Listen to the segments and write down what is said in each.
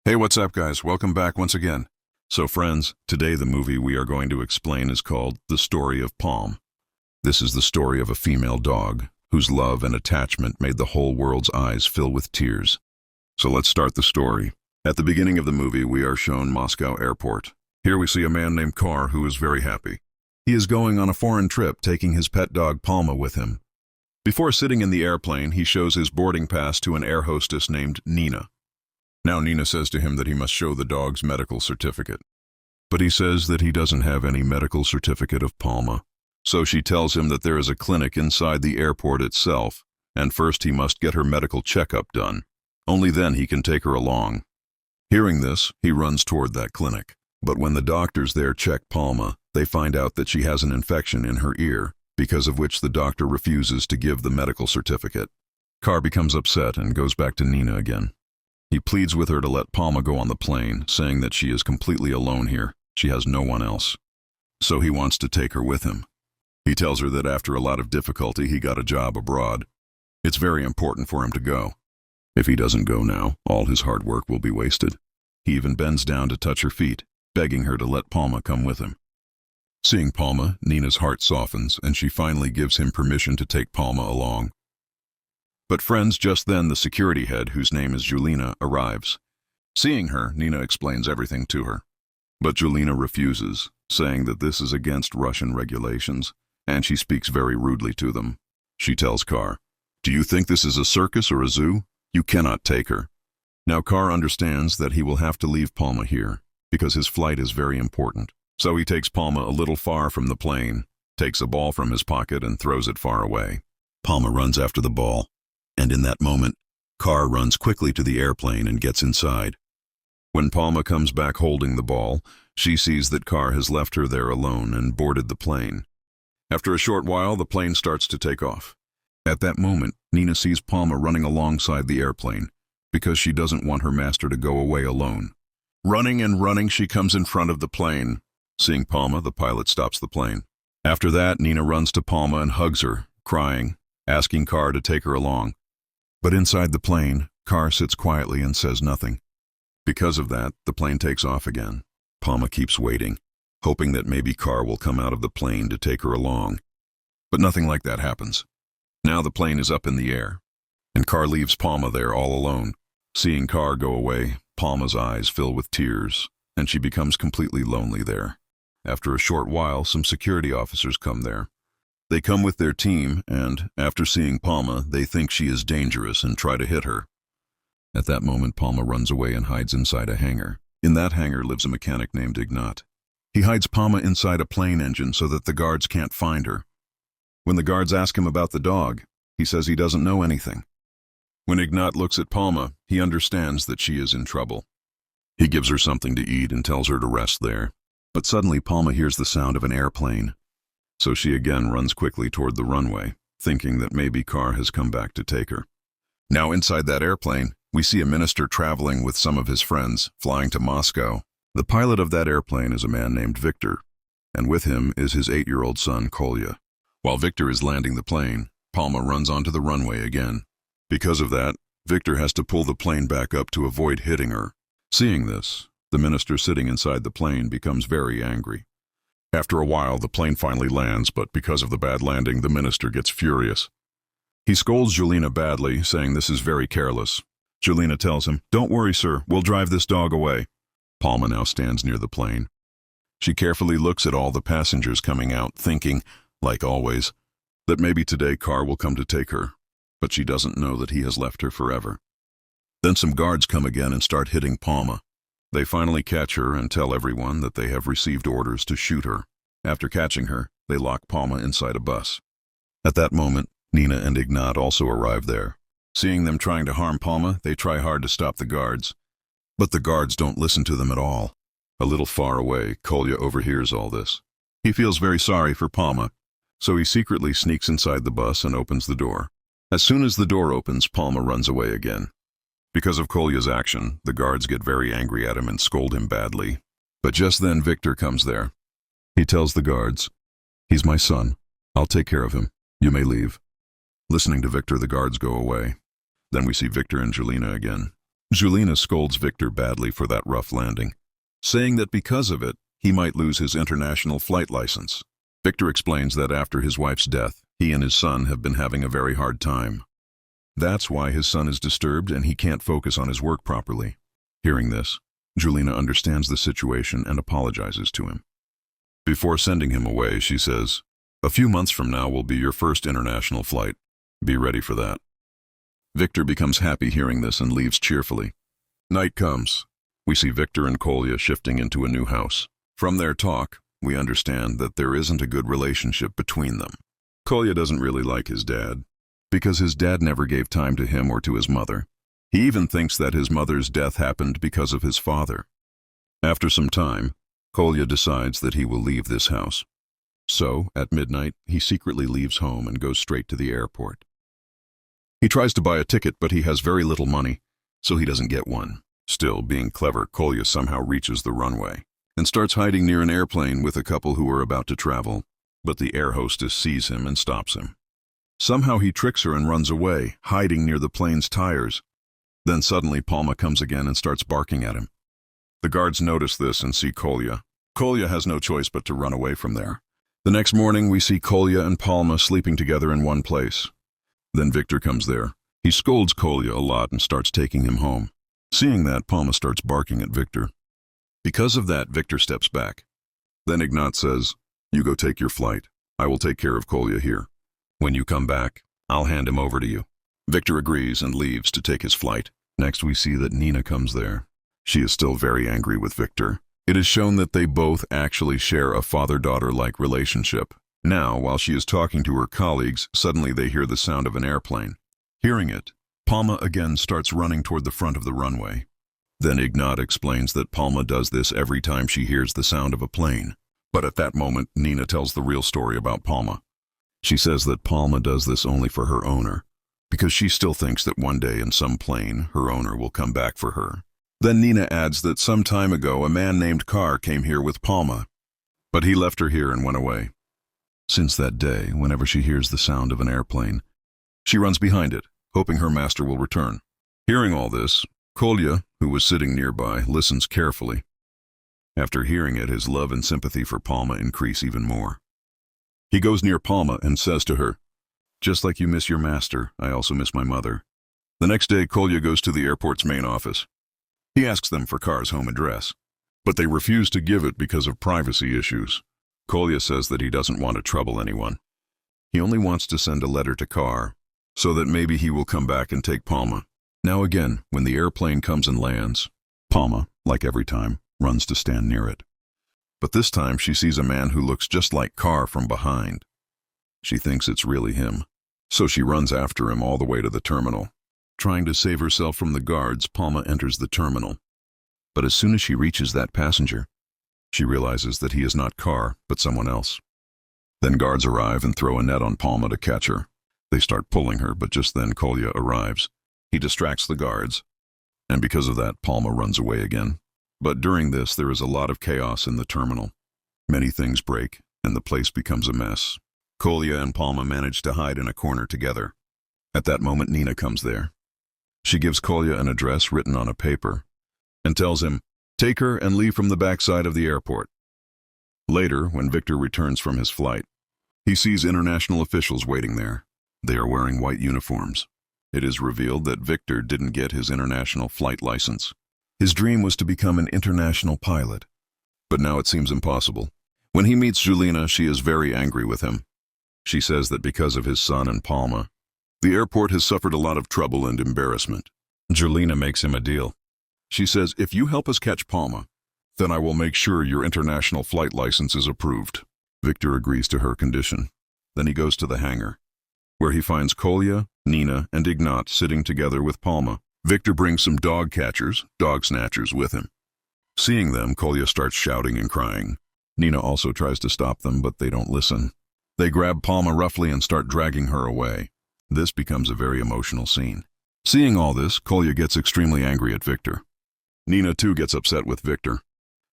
Hey, what's up, guys? Welcome back once again. So, friends, today the movie we are going to explain is called The Story of Palm. This is the story of a female dog whose love and attachment made the whole world's eyes fill with tears. So let's start the story. At the beginning of the movie, we are shown Moscow Airport. Here we see a man named Kar who is very happy. He is going on a foreign trip, taking his pet dog Palma with him. Before sitting in the airplane, he shows his boarding pass to an air hostess named Nina. Now Nina says to him that he must show the dog's medical certificate. But he says that he doesn't have any medical certificate of Palma. So she tells him that there is a clinic inside the airport itself, and first he must get her medical checkup done. Only then he can take her along. Hearing this, he runs toward that clinic. But when the doctors there check Palma, they find out that she has an infection in her ear, because of which the doctor refuses to give the medical certificate. Kar becomes upset and goes back to Nina again. He pleads with her to let Palma go on the plane, saying that she is completely alone here. She has no one else. So he wants to take her with him. He tells her that after a lot of difficulty, he got a job abroad. It's very important for him to go. If he doesn't go now, all his hard work will be wasted. He even bends down to touch her feet, begging her to let Palma come with him. Seeing Palma, Nina's heart softens, and she finally gives him permission to take Palma along. But friends, just then the security head, whose name is Julina, arrives. Seeing her, Nina explains everything to her. But Julina refuses, saying that this is against Russian regulations, and she speaks very rudely to them. She tells Kar, "Do you think this is a circus or a zoo? You cannot take her." Now Kar understands that he will have to leave Palma here, because his flight is very important. So he takes Palma a little far from the plane, takes a ball from his pocket and throws it far away. Palma runs after the ball. And in that moment, Kar runs quickly to the airplane and gets inside. When Palma comes back holding the ball, she sees that Kar has left her there alone and boarded the plane. After a short while, the plane starts to take off. At that moment, Nina sees Palma running alongside the airplane, because she doesn't want her master to go away alone. Running and running, she comes in front of the plane. Seeing Palma, the pilot stops the plane. After that, Nina runs to Palma and hugs her, crying, asking Kar to take her along. But inside the plane, Kar sits quietly and says nothing. Because of that, the plane takes off again. Palma keeps waiting, hoping that maybe Kar will come out of the plane to take her along. But nothing like that happens. Now the plane is up in the air, and Kar leaves Palma there all alone. Seeing Kar go away, Palma's eyes fill with tears, and she becomes completely lonely there. After a short while, some security officers come there. They come with their team, and, after seeing Palma, they think she is dangerous and try to hit her. At that moment, Palma runs away and hides inside a hangar. In that hangar lives a mechanic named Ignat. He hides Palma inside a plane engine so that the guards can't find her. When the guards ask him about the dog, he says he doesn't know anything. When Ignat looks at Palma, he understands that she is in trouble. He gives her something to eat and tells her to rest there. But suddenly Palma hears the sound of an airplane. So she again runs quickly toward the runway, thinking that maybe Kar has come back to take her. Now inside that airplane, we see a minister traveling with some of his friends, flying to Moscow. The pilot of that airplane is a man named Victor, and with him is his 8-year-old son, Kolya. While Victor is landing the plane, Palma runs onto the runway again. Because of that, Victor has to pull the plane back up to avoid hitting her. Seeing this, the minister sitting inside the plane becomes very angry. After a while, the plane finally lands, but because of the bad landing, the minister gets furious. He scolds Julina badly, saying this is very careless. Julina tells him, "Don't worry, sir, we'll drive this dog away." Palma now stands near the plane. She carefully looks at all the passengers coming out, thinking, like always, that maybe today Kar will come to take her, but she doesn't know that he has left her forever. Then some guards come again and start hitting Palma. They finally catch her and tell everyone that they have received orders to shoot her. After catching her, they lock Palma inside a bus. At that moment, Nina and Ignat also arrive there. Seeing them trying to harm Palma, they try hard to stop the guards. But the guards don't listen to them at all. A little far away, Kolya overhears all this. He feels very sorry for Palma, so he secretly sneaks inside the bus and opens the door. As soon as the door opens, Palma runs away again. Because of Kolya's action, the guards get very angry at him and scold him badly. But just then Victor comes there. He tells the guards, "He's my son. I'll take care of him. You may leave." Listening to Victor, the guards go away. Then we see Victor and Julina again. Julina scolds Victor badly for that rough landing, saying that because of it, he might lose his international flight license. Victor explains that after his wife's death, he and his son have been having a very hard time. That's why his son is disturbed and he can't focus on his work properly. Hearing this, Julina understands the situation and apologizes to him. Before sending him away, she says, "A few months from now will be your first international flight. Be ready for that." Victor becomes happy hearing this and leaves cheerfully. Night comes. We see Victor and Kolya shifting into a new house. From their talk, we understand that there isn't a good relationship between them. Kolya doesn't really like his dad, because his dad never gave time to him or to his mother. He even thinks that his mother's death happened because of his father. After some time, Kolya decides that he will leave this house. So, at midnight, he secretly leaves home and goes straight to the airport. He tries to buy a ticket, but he has very little money, so he doesn't get one. Still, being clever, Kolya somehow reaches the runway and starts hiding near an airplane with a couple who are about to travel, but the air hostess sees him and stops him. Somehow he tricks her and runs away, hiding near the plane's tires. Then suddenly Palma comes again and starts barking at him. The guards notice this and see Kolya. Kolya has no choice but to run away from there. The next morning we see Kolya and Palma sleeping together in one place. Then Victor comes there. He scolds Kolya a lot and starts taking him home. Seeing that, Palma starts barking at Victor. Because of that, Victor steps back. Then Ignat says, "You go take your flight. I will take care of Kolya here. When you come back, I'll hand him over to you." Victor agrees and leaves to take his flight. Next we see that Nina comes there. She is still very angry with Victor. It is shown that they both actually share a father-daughter-like relationship. Now, while she is talking to her colleagues, suddenly they hear the sound of an airplane. Hearing it, Palma again starts running toward the front of the runway. Then Ignat explains that Palma does this every time she hears the sound of a plane. But at that moment, Nina tells the real story about Palma. She says that Palma does this only for her owner, because she still thinks that one day in some plane, her owner will come back for her. Then Nina adds that some time ago a man named Carr came here with Palma, but he left her here and went away. Since that day, whenever she hears the sound of an airplane, she runs behind it, hoping her master will return. Hearing all this, Kolya, who was sitting nearby, listens carefully. After hearing it, his love and sympathy for Palma increase even more. He goes near Palma and says to her, "Just like you miss your master, I also miss my mother." The next day, Kolya goes to the airport's main office. He asks them for Carr's home address, but they refuse to give it because of privacy issues. Kolya says that he doesn't want to trouble anyone. He only wants to send a letter to Carr, so that maybe he will come back and take Palma. Now again, when the airplane comes and lands, Palma, like every time, runs to stand near it. But this time she sees a man who looks just like Carr from behind. She thinks it's really him, so she runs after him all the way to the terminal. Trying to save herself from the guards, Palma enters the terminal. But as soon as she reaches that passenger, she realizes that he is not Carr, but someone else. Then guards arrive and throw a net on Palma to catch her. They start pulling her, but just then Kolya arrives. He distracts the guards, and because of that, Palma runs away again. But during this, there is a lot of chaos in the terminal. Many things break, and the place becomes a mess. Kolya and Palma manage to hide in a corner together. At that moment, Nina comes there. She gives Kolya an address written on a paper and tells him, "Take her and leave from the backside of the airport." Later, when Victor returns from his flight, he sees international officials waiting there. They are wearing white uniforms. It is revealed that Victor didn't get his international flight license. His dream was to become an international pilot, but now it seems impossible. When he meets Julina, she is very angry with him. She says that because of his son and Palma, the airport has suffered a lot of trouble and embarrassment. Julina makes him a deal. She says, "If you help us catch Palma, then I will make sure your international flight license is approved." Victor agrees to her condition. Then he goes to the hangar, where he finds Kolya, Nina, and Ignat sitting together with Palma. Victor brings some dog snatchers with him. Seeing them, Kolya starts shouting and crying. Nina also tries to stop them, but they don't listen. They grab Palma roughly and start dragging her away. This becomes a very emotional scene. Seeing all this, Kolya gets extremely angry at Victor. Nina too gets upset with Victor.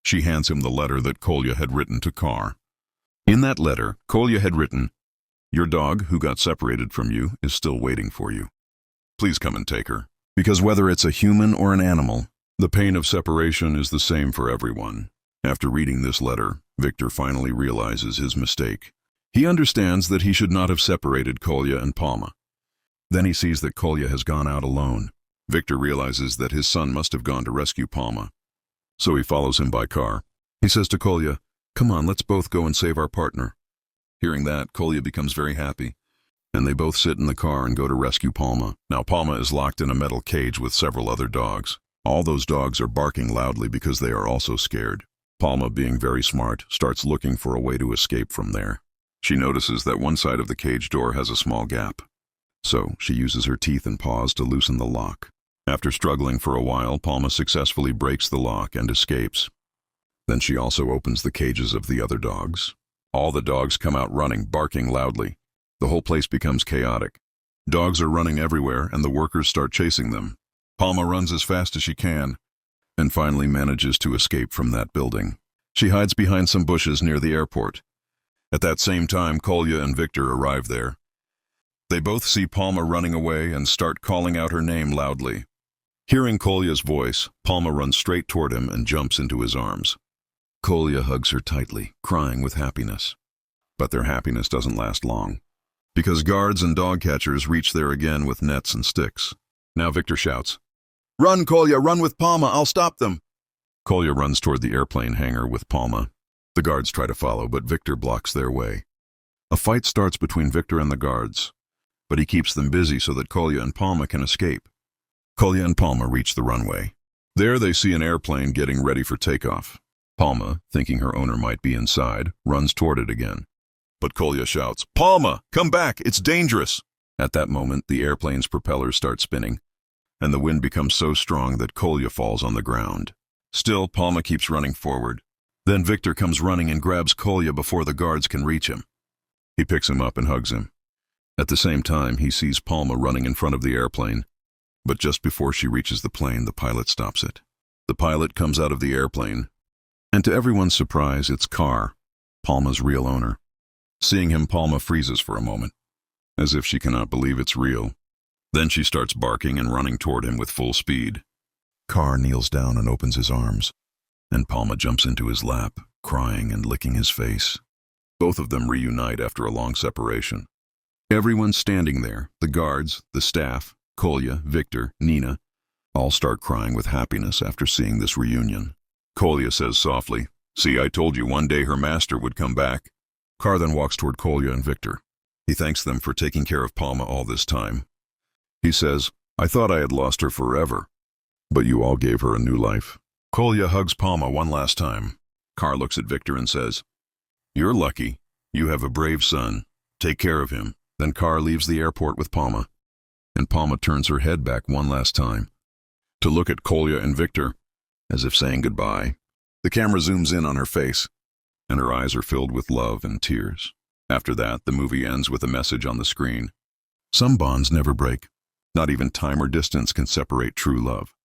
She hands him the letter that Kolya had written to Carr. In that letter, Kolya had written, "Your dog, who got separated from you, is still waiting for you. Please come and take her." Because whether it's a human or an animal, the pain of separation is the same for everyone. After reading this letter, Victor finally realizes his mistake. He understands that he should not have separated Kolya and Palma. Then he sees that Kolya has gone out alone. Victor realizes that his son must have gone to rescue Palma. So he follows him by car. He says to Kolya, "Come on, let's both go and save our partner." Hearing that, Kolya becomes very happy, and they both sit in the car and go to rescue Palma. Now Palma is locked in a metal cage with several other dogs. All those dogs are barking loudly because they are also scared. Palma, being very smart, starts looking for a way to escape from there. She notices that one side of the cage door has a small gap. So she uses her teeth and paws to loosen the lock. After struggling for a while, Palma successfully breaks the lock and escapes. Then she also opens the cages of the other dogs. All the dogs come out running, barking loudly. The whole place becomes chaotic. Dogs are running everywhere, and the workers start chasing them. Palma runs as fast as she can, and finally manages to escape from that building. She hides behind some bushes near the airport. At that same time, Kolya and Victor arrive there. They both see Palma running away and start calling out her name loudly. Hearing Kolya's voice, Palma runs straight toward him and jumps into his arms. Kolya hugs her tightly, crying with happiness. But their happiness doesn't last long, because guards and dog catchers reach there again with nets and sticks. Now Victor shouts, "Run, Kolya, run with Palma, I'll stop them." Kolya runs toward the airplane hangar with Palma. The guards try to follow, but Victor blocks their way. A fight starts between Victor and the guards, but he keeps them busy so that Kolya and Palma can escape. Kolya and Palma reach the runway. There they see an airplane getting ready for takeoff. Palma, thinking her owner might be inside, runs toward it again. But Kolya shouts, "Palma, come back, it's dangerous!" At that moment, the airplane's propellers start spinning, and the wind becomes so strong that Kolya falls on the ground. Still, Palma keeps running forward. Then Victor comes running and grabs Kolya before the guards can reach him. He picks him up and hugs him. At the same time, he sees Palma running in front of the airplane, but just before she reaches the plane, the pilot stops it. The pilot comes out of the airplane, and to everyone's surprise, it's Car, Palma's real owner. Seeing him, Palma freezes for a moment, as if she cannot believe it's real. Then she starts barking and running toward him with full speed. Car kneels down and opens his arms, and Palma jumps into his lap, crying and licking his face. Both of them reunite after a long separation. Everyone standing there, the guards, the staff, Kolya, Victor, Nina, all start crying with happiness after seeing this reunion. Kolya says softly, "See, I told you one day her master would come back." Car then walks toward Kolya and Victor. He thanks them for taking care of Palma all this time. He says, "I thought I had lost her forever, but you all gave her a new life." Kolya hugs Palma one last time. Car looks at Victor and says, "You're lucky. You have a brave son. Take care of him." Then Car leaves the airport with Palma, and Palma turns her head back one last time to look at Kolya and Victor, as if saying goodbye. The camera zooms in on her face, and her eyes are filled with love and tears. After that, the movie ends with a message on the screen. Some bonds never break. Not even time or distance can separate true love.